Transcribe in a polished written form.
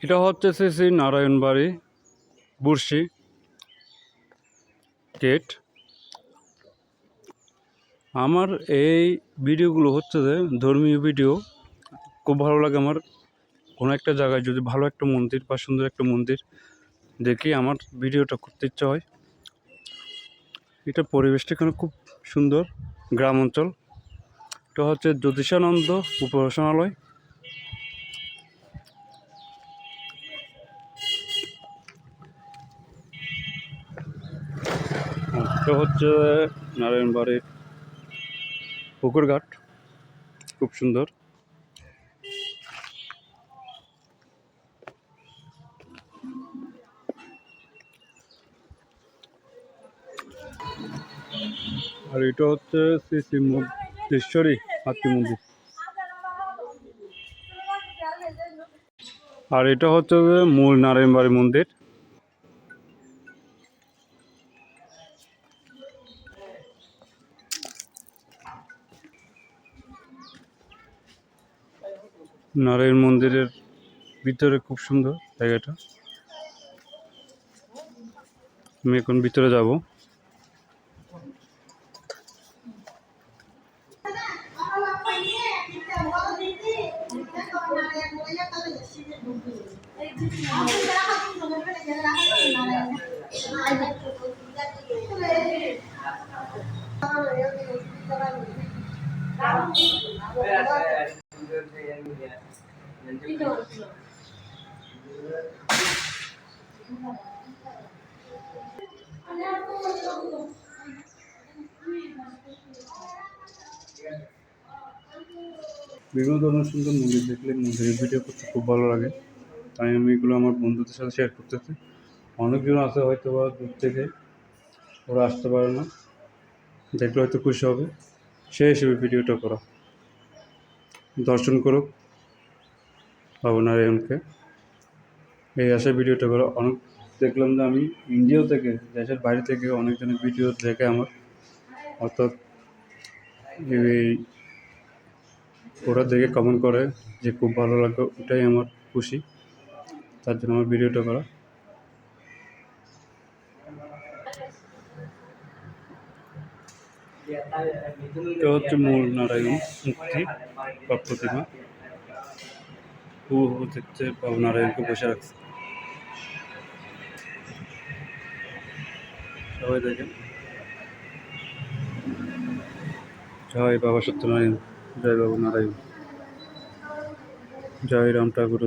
এটা হচ্ছে শ্রী নারায়ণবাড়ি বুরশি গেট। আমার এই ভিডিওগুলো হচ্ছে যে ধর্মীয় ভিডিও। খুব ভালো লাগে আমার কোনো একটা জায়গায় যদি ভালো একটা মন্দির বা সুন্দর একটা মন্দির দেখি আমার ভিডিওটা করতে ইচ্ছা হয়। এটা পরিবেশটা এখানে খুব সুন্দর, গ্রাম অঞ্চল। এটা হচ্ছে জ্যোতিষানন্দ উপাসনালয়। এটা হচ্ছে নারায়ণবাড়ির পুকুরঘাট, খুব সুন্দর। আর এটা হচ্ছে শ্রী শ্রী মুক্তেশ্বরী মাতৃ মন্দির। আর এটা হচ্ছে মূল নারায়ণবাড়ি মন্দির। নারায়ণ মন্দিরের ভিতরে খুব সুন্দর জায়গাটা। আমি এখন ভিতরে যাব। বিভিন্ন ধরনের সুন্দর মন্দির দেখলে মন্দিরের ভিডিও করতে খুব ভালো লাগে, তাই আমি এগুলো আমার বন্ধুদের সাথে শেয়ার করতেছি। অনেকজন আছে হয়তো বা দূর থেকে, ওরা আসতে পারে না, দেখলে হয়তো খুশি হবে, সেই হিসেবে ভিডিওটা করা। দর্শন করুক বাবু নারায়ণকে, এই আশায় ভিডিওটা করা। অনেক দেখলাম যে আমি ইন্ডিয়া থেকে, দেশের বাইরে থেকে অনেকজনের ভিডিও দেখে আমার, অর্থাৎ এই ওরা দেখে কমেন্ট করে যে খুব ভালো লাগে, ওটাই আমার খুশি, তার জন্য আমার ভিডিওটা করা। এটা হচ্ছে মূল নারায়ণ মূর্তি বা প্রতিমা। দেখতে বাবু নারায়ণকে বসে রাখছে, সবাই দেখেন। জয় বাবা সত্যনারায়ণ, জয় বাবু নারায়ণ, জয় রাম ঠাকুর।